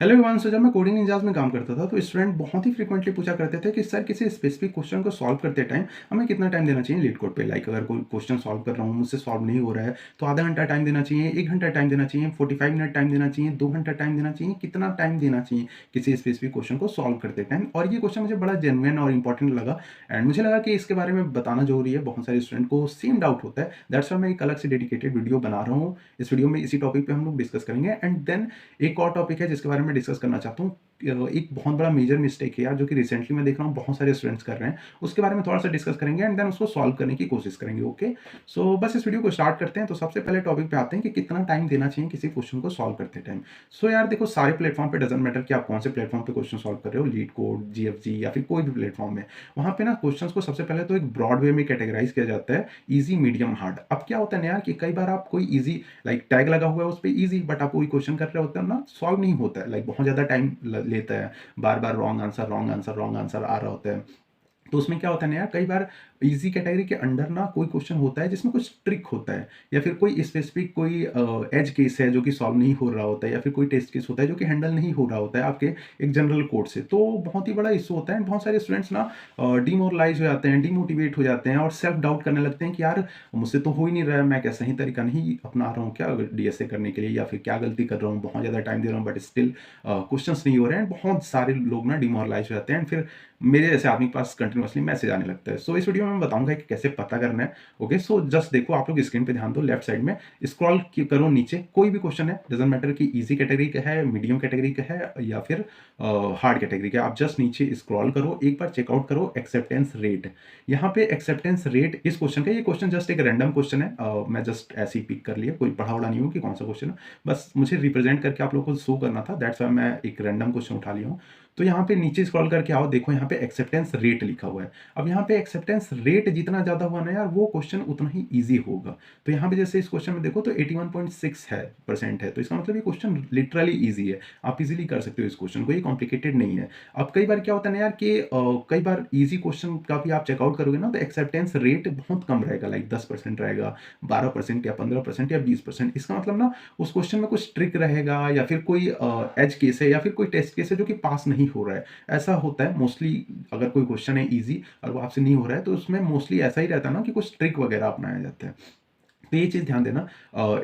Hello everyone. सो जब मैं coding ninjas में काम करता था तो स्टूडेंट बहुत ही फ्रीक्वेंटली पूछा करते थे कि सर किसी स्पेसिफिक क्वेश्चन को सॉल्व करते टाइम हमें कितना टाइम देना चाहिए लीड कोड पे। लाइक अगर कोई क्वेश्चन सॉल्व कर रहा हूँ, मुझसे सॉल्व नहीं हो रहा है, तो आधा घंटा टाइम देना चाहिए, 1 घंटा टाइम देना चाहिए, 45 मिनट टाइम देना चाहिए, 2 घंटा टाइम देना चाहिए, कितना टाइम देना चाहिए किसी स्पेसिफिक क्वेश्चन को सॉल्व करते टाइम। और ये क्वेश्चन मुझे बड़ा जेन्युइन और इंपॉर्टेंट लगा एंड मुझे लगा कि इसके बारे में बताना जरूरी है। बहुत सारे स्टूडेंट को सेम डाउट होता है, दैट्स वाई मैं एक अलग से डेडिकेटेड वीडियो बना रहा हूँ। इस वीडियो में इसी टॉपिक पे हम लोग डिस्कस करेंगे एंड देन एक और टॉपिक है जिसके बारे में डिस्कस करना चाहता हूँ। एक बहुत बड़ा मेजर मिस्टेक है यार, जो कि रिसेंटली मैं देख रहा हूँ बहुत सारे स्टूडेंट्स कर रहे हैं, उसके बारे में थोड़ा सा डिस्कस करेंगे एंड देन उसको सॉल्व करने की कोशिश करेंगे। ओके, सो बस इस वीडियो को स्टार्ट करते हैं। तो सबसे पहले टॉपिक पे आते हैं कि कितना टाइम देना चाहिए किसी क्वेश्चन को सॉल्व करते टाइम। सो यार देखो, सारे प्लेटफॉर्म पे डजंट मैटर कि आप कौन से प्लेटफॉर्म पे क्वेश्चन सॉल्व कर रहे हो, लीड कोड, जीएफजी या फिर कोई भी प्लेटफॉर्म में, वहाँ पे ना क्वेश्चन को सबसे पहले तो एक ब्रॉड वे में कैटेगराइज किया जाता है, ईजी, मीडियम, हार्ड। अब क्या होता है ना यार कि कई बार आप कोई ईजी लाइक टैग लगा हुआ है उस पर ईजी, बट आप कोई क्वेश्चन कर रहे होते हैं ना, सॉल्व नहीं होता है, लाइक बहुत ज़्यादा टाइम लेता है, बार बार wrong answer wrong answer wrong answer आ रहा होता है। तो उसमें क्या होता है ना यार, कई बार इजी कैटेगरी के अंडर ना कोई क्वेश्चन होता है जिसमें कुछ ट्रिक होता है, या फिर कोई स्पेसिफिक कोई एज केस है जो कि सॉल्व नहीं हो रहा होता है, या फिर कोई टेस्ट केस होता है जो कि हैंडल नहीं हो रहा होता है आपके एक जनरल कोड से। तो बहुत ही बड़ा इशू होता है। बहुत सारे स्टूडेंट्स ना डिमोरलाइज हो जाते हैं, डिमोटिवेट हो जाते हैं और सेल्फ डाउट करने लगते हैं कि यार मुझसे तो हो ही नहीं रहा है, मैं क्या सही तरीका नहीं अपना रहा हूँ क्या डीएसए करने के लिए, या फिर क्या गलती कर रहा हूँ, बहुत ज़्यादा टाइम दे रहा हूँ बट स्टिल क्वेश्चन नहीं हो रहे हैं। बहुत सारे लोग ना डिमोरलाइज हो जाते हैं, फिर मेरे जैसे आदमी के पास कंटिन्यूसली मैसेज आने लगता है। सो इस वीडियो में मैं बताऊंगा कि कैसे पता करना है। ओके, सो जस्ट देखो, आप लोग स्क्रीन पे ध्यान दो, लेफ्ट साइड में स्क्रॉल करो नीचे, कोई भी क्वेश्चन है, डजंट मैटर कि इजी कैटेगरी का है, मीडियम कैटेगरी का है या फिर हार्ड कैटेगरी का, आप जस्ट नीचे स्क्रॉल करो, एक बार चेकआउट करो एक्सेप्टेंस रेट। यहाँ पे एक्सेप्टेंस रेट इस क्वेश्चन का, ये क्वेश्चन जस्ट एक रैंडम क्वेश्चन है, मैं जस्ट ऐसे ही पिक कर लिया, कोई पढ़ा वढ़ा नहीं हूँ कि कौन सा क्वेश्चन है, बस मुझे रिप्रेजेंट करके आप लोगों को शो करना था, दैट्स वाई मैं एक रैंडम क्वेश्चन उठा लिया हूँ। तो यहाँ पे नीचे स्क्रॉल करके आओ, देखो यहाँ पे एक्सेप्टेंस रेट लिखा हुआ है। अब यहाँ पे एक्सेप्टेंस रेट जितना ज्यादा हुआ ना यार, वो क्वेश्चन उतना ही इजी होगा। तो यहाँ पे जैसे इस क्वेश्चन में देखो तो 81.6 है परसेंट है, तो इसका मतलब ये क्वेश्चन लिटरली इजी है, आप इजीली कर सकते हो इस क्वेश्चन को, ये कॉम्प्लिकेटेड नहीं है। अब कई बार क्या होता है ना यार कि कई बार इजी क्वेश्चन का भी आप चेकआउट करोगे ना तो एक्सेप्टेंस रेट बहुत कम रहेगा, लाइक 10% रहेगा, 12% या 15% या 20%। इसका मतलब ना उस क्वेश्चन में कुछ ट्रिक रहेगा, या फिर कोई एज केस है, या फिर कोई टेस्ट केस है जो कि पास नहीं हो रहा है। ऐसा होता है मोस्टली, अगर कोई क्वेश्चन है इजी और वो आपसे नहीं हो रहा है तो उसमें मोस्टली ऐसा ही रहता है ना कि कुछ ट्रिक वगैरह अपनाया जाता है। तो ये चीज़ ध्यान देना।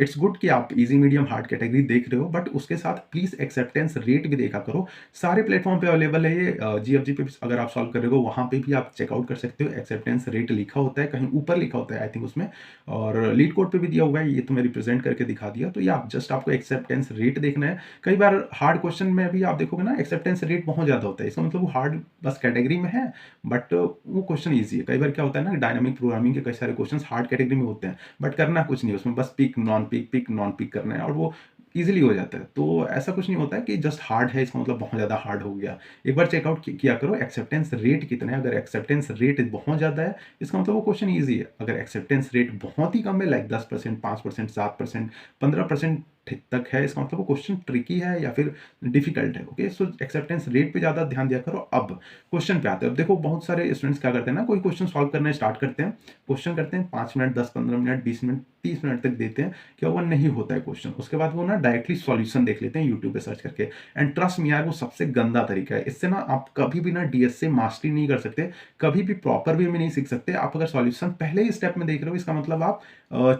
इट्स गुड कि आप इजी, मीडियम, हार्ड कैटेगरी देख रहे हो, बट उसके साथ प्लीज एक्सेप्टेंस रेट भी देखा करो। सारे प्लेटफॉर्म पे अवेलेबल है ये, जीएफजी पे अगर आप सॉल्व कर रहे हो वहां पे भी आप चेकआउट कर सकते हो, एक्सेप्टेंस रेट लिखा होता है, कहीं ऊपर लिखा होता है आई थिंक उसमें, और लीड कोड पे भी दिया हुआ है, ये तो मैं रिप्रेजेंट करके दिखा दिया। तो ये आप जस्ट आपको एक्सेप्टेंस रेट देखना है। कई बार हार्ड क्वेश्चन में भी आप देखोगे ना एक्सेप्टेंस रेट बहुत ज्यादा होता है, इसका मतलब वो हार्ड बस कैटेगरी में है बट वो क्वेश्चन ईजी है। कई बार क्या होता है ना, डायनामिक प्रोग्रामिंग के कई सारे क्वेश्चन हार्ड कैटेगरी में होते हैं बट करना कुछ नहीं, उसमें बस pick non pick pick non pick करना है और वो इजीली हो जाता है। तो ऐसा कुछ नहीं होता है कि जस्ट हार्ड है इसका मतलब बहुत ज़्यादा हार्ड हो गया। एक बार चेकआउट किया करो एक्सेप्टेंस रेट कितना है। अगर एक्सेप्टेंस रेट बहुत ज़्यादा है इसका मतलब वो क्वेश्चन ईजी है। अगर एक्सेप्टेंस रेट बहुत ही कम है, लाइक 10%, 5%, 7%, 15% तक है, इसका मतलब वो क्वेश्चन ट्रिकी है या फिर डिफिकल्ट है। ओके, सो एक्सेप्टेंस रेट पे ज़्यादा ध्यान दिया करो। अब क्वेश्चन पे आते हैं। अब देखो, बहुत सारे स्टूडेंट्स क्या करते हैं ना, कोई क्वेश्चन सॉल्व करना स्टार्ट करते हैं, क्वेश्चन करते हैं 5 मिनट, 10, 15 मिनट, 20 मिनट, 30 मिनट तक देते हैं, क्या वो नहीं होता है क्वेश्चन। उसके बाद वो ना डायरेक्टली सॉल्यूशन देख लेते हैं यूट्यूब पे सर्च करके। एंड ट्रस्ट मी यार, वो सबसे गंदा तरीका है। इससे ना आप कभी भी ना डीएस से मास्टरी नहीं कर सकते, कभी भी प्रॉपर वे में नहीं सीख सकते। आप अगर सॉल्यूशन पहले ही स्टेप में देख रहे हो, इसका मतलब आप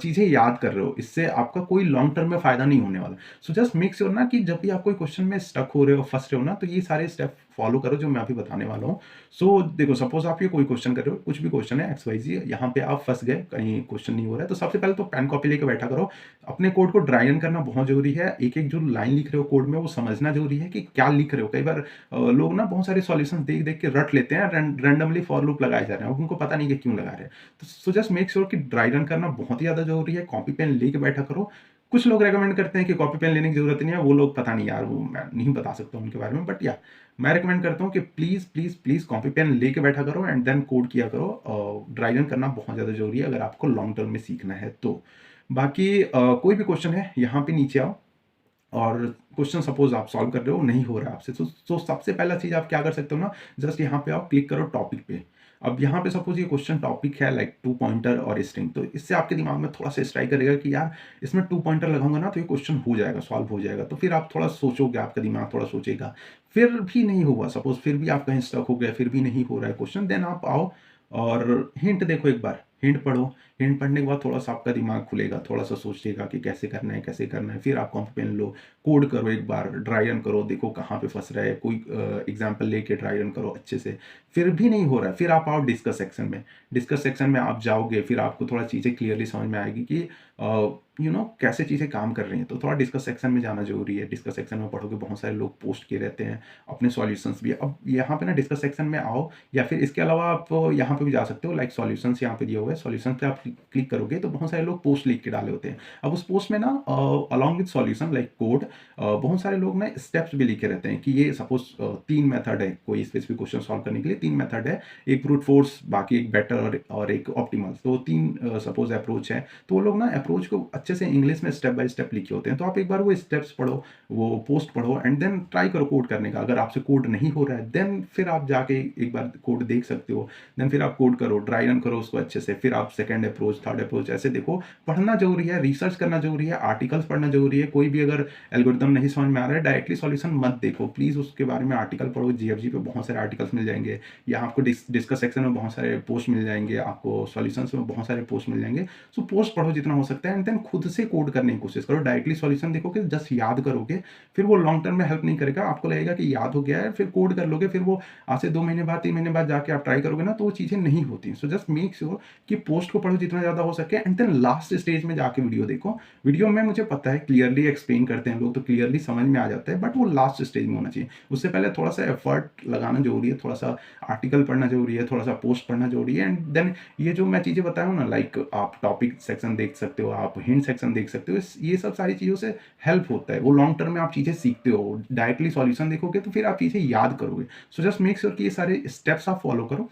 चीजें याद कर रहे हो, इससे आपका कोई लॉन्ग टर्म में फायदा नहीं होने वाला। सो जस्ट मेक श्योर ना कि जब भी आप कोई क्वेश्चन में स्टक हो रहे हो, फंस रहे हो ना, तो ये सारे स्टेप फॉलो करो जो मैं अभी बताने वाला हूँ। सो देखो, सपोज आप ये कोई क्वेश्चन कर रहे हो, कुछ भी क्वेश्चन है एक्स वाई जी, यहाँ पे आप फंस गए, कहीं क्वेश्चन नहीं हो रहा है, तो सबसे पहले तो पेन कॉपी लेके बैठा करो। अपने कोड को ड्राई रन करना बहुत जरूरी है। एक एक जो लाइन लिख रहे हो कोड में वो समझना जरूरी है कि क्या लिख रहे हो। कई बार लोग ना बहुत सारे सॉल्यूशन देख देख के रट लेते हैं, रैंडमली फॉर लूप लगाए जा रहे हैं, उनको पता नहीं कि क्यों लगा रहे हैं। तो सो जस्ट मेक श्योर कि ड्राई रन करना बहुत ही ज्यादा जरूरी है। कॉपी पेन लेके बैठा करो। कुछ लोग रेकमेंड करते हैं कि कॉपी पेन लेने की जरूरत नहीं है, वो लोग पता नहीं यार, वो मैं नहीं बता सकता उनके बारे में, बट या मैं रिकमेंड करता हूँ कि please please please copy pen लेके बैठा करो एंड देन कोड किया करो। ड्राई रन करना बहुत ज़्यादा जरूरी है अगर आपको लॉन्ग टर्म में सीखना है तो। बाकी कोई भी क्वेश्चन है यहाँ पे नीचे आओ, और क्वेश्चन सपोज आप सॉल्व कर रहे हो, नहीं हो रहा है आपसे, तो सबसे पहला चीज आप क्या कर सकते हो ना, जस्ट यहाँ पे आओ, क्लिक करो टॉपिक पे। अब यहाँ पे सपोज़ ये क्वेश्चन टॉपिक है लाइक 2 पॉइंटर और स्ट्रिंग, तो इससे आपके दिमाग में थोड़ा-सा स्ट्राइक करेगा कि यार इसमें 2 पॉइंटर लगाऊँगा ना तो ये क्वेश्चन हो जाएगा, सॉल्व हो जाएगा। तो फिर आप थोड़ा सोचोगे, आपका दिमाग थोड़ा सोचेगा। फिर भी नहीं हुआ, सपोज़ फिर भी आप कहीं स्टक हो गए, फिर भी नहीं हो रहा है क्वेश्चन, देन आप आओ और हिंट देखो एक बार, हिंट पढ़ो। हिंट पढ़ने के बाद थोड़ा-सा आपका दिमाग खुलेगा, थोड़ा-सा सोचिएगा कि कैसे करना है, कैसे करना है। फिर आप कॉपी पेन लो, कोड करो एक बार, ड्राई रन करो, देखो कहाँ पे फँस रहा है, कोई एग्ज़ाम्पल लेके ड्राई रन करो अच्छे से। फिर भी नहीं हो रहा है, फिर आप आओ डिस्कस सेक्शन में। डिस्कस सेक्शन में आप जाओगे, फिर आपको थोड़ा चीज़ें क्लियरली समझ में आएगी कि कैसे चीज़ें काम कर रही हैं। तो थोड़ा डिस्कस सेक्शन में जाना ज़रूरी है। डिस्कस सेक्शन में पढ़ोगे, बहुत सारे लोग पोस्ट किए रहते हैं, अपने सॉल्यूशंस भी। अब यहाँ पे ना डिस्कस सेक्शन में आओ, या फिर इसके अलावा आप यहाँ पे भी जा सकते हो, लाइक सॉल्यूशंस यहाँ पे दिया हुआ है। सॉल्यूशंस पे आप क्लिक करोगे तो बहुत सारे लोग पोस्ट लिख के डाले होते हैं। अब उस पोस्ट में ना along with solution like code बहुत सारे लोग ना स्टेप्स भी लिखे रहते हैं कि ये सपोज़ 3 मेथड है, कोई स्पेसिफिक क्वेश्चन सॉल्व करने के लिए 3 मेथड है। एक ब्रूट फोर्स, बाकी एक बेटर और एक ऑप्टिमल। तो 3 सपोज़ अप्रोच है। तो वो लोग ना अप्रोच को अच्छे से इंग्लिश में स्टेप बाय स्टेप लिखे होते हैं। तो आप एक बार वो स्टेप्स पढ़ो, वो पोस्ट पढ़ो एंड देन ट्राई करो कोड करने का। अगर आपसे कोड नहीं हो रहा है, देन फिर आप जाके एक बार कोड देख सकते हो। देन फिर आप कोड करो, ड्राई रन करो उसको अच्छे से। फिर आप सेकंड अप्रोच, थर्ड अप्रोच ऐसे देखो। पढ़ना ज़रूरी है, रिसर्च करना ज़रूरी है, आर्टिकल्स पढ़ना ज़रूरी है। कोई भी अगर एल्गोरिदम नहीं समझ में आ रहा है, डायरेक्टली सॉल्यूशन मत देखो। प्लीज़ उसके बारे में आर्टिकल पढ़ो। जीएफजी पे बहुत सारे आर्टिकल्स मिल जाएँगे, या आपको डिस्कस सेक्शन में बहुत सारे पोस्ट मिल जाएँगे, आपको सॉल्यूशंस में बहुत सारे पोस्ट मिल जाएँगे। सो पोस्ट पढ़ो जितना हो सकता है एंड देन खुद से कोड करने की कोशिश करो। डायरेक्टली सॉल्यूशन देखोगे, जस्ट याद करोगे, फिर वो लॉन्ग टर्म में हेल्प नहीं करेगा। आपको लगेगा कि याद हो गया है, फिर कोड कर लोगे, फिर वो आज से 2 महीने बाद, 3 महीने बाद जाके आप ट्राई करोगे ना, तो वो चीज़ें नहीं होती। सो जस्ट मेक श्योर कि पोस्ट को पढ़ो जितना ज़्यादा हो सके एंड देन लास्ट स्टेज में जाके वीडियो देखो। वीडियो में मुझे पता है क्लियरली एक्सप्लेन करते हैं लोग, तो क्लियरली समझ में आ जाता है, बट वो लास्ट स्टेज में होना चाहिए। उससे पहले थोड़ा-सा एफर्ट लगाना ज़रूरी है, थोड़ा-सा आर्टिकल पढ़ना ज़रूरी है, थोड़ा-सा पोस्ट पढ़ना ज़रूरी है एंड देन ये जो मैं चीज़ें बताया हूँ ना, लाइक आप टॉपिक सेक्शन देख सकते हो, आप हिंट सेक्शन देख सकते हो। ये सब सारी चीज़ों से हेल्प होता है। वो लॉन्ग टर्म में आप चीज़ें सीखते हो। डायरेक्टली सॉल्यूशन देखोगे तो फिर आप चीज़ें याद करोगे। सो जस्ट मेक श्योर कि ये सारे स्टेप्स आप फॉलो करो।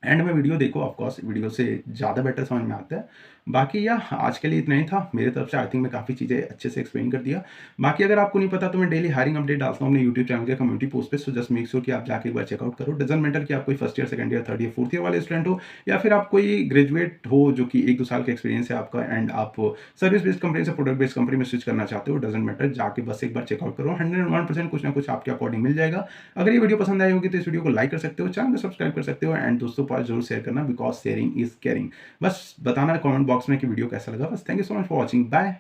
एंड में वीडियो देखो, ऑफ कोर्स वीडियो से ज़्यादा बेटर समझ में आता है। बाकी आज के लिए इतना ही था मेरे तरफ से। आई थिंक मैं काफ़ी चीज़ें अच्छे से एक्सप्लेन कर दिया। बाकी अगर आपको नहीं पता तो मैं डेली हायरिंग अपडेट डालता हूँ अपने यूट्यूब चैनल के कम्युनिटी पोस्ट पे। सो जस्ट मेक श्योर कि आप जाके एक बार चेकआउट करो। डजंट मैटर कि आप कोई first year, second year, third year, fourth year वाले स्टूडेंट हो, या फिर आप कोई ग्रेजुएट हो जो कि 1-2 साल का एक्सपीरियंस है आपका एंड आप सर्विस बेस्ड कंपनी से प्रोडक्ट बेस्ड कंपनी में स्विच करना चाहते हो। डजंट मैटर, जाके बस एक बार चेकआउट करो। 101% कुछ ना कुछ आपके अकॉर्डिंग मिल जाएगा। अगर ये वीडियो पसंद आई होगी तो इस वीडियो को लाइक कर सकते हो, चैनल को सब्सक्राइब कर सकते हो एंड दोस्तों के पास जरूर शेयर करना, बिकॉज शेयरिंग इज केयरिंग। बस बताना कमेंट बॉक्स में कि वीडियो कैसा लगा। बस thank you so much for watching. Bye.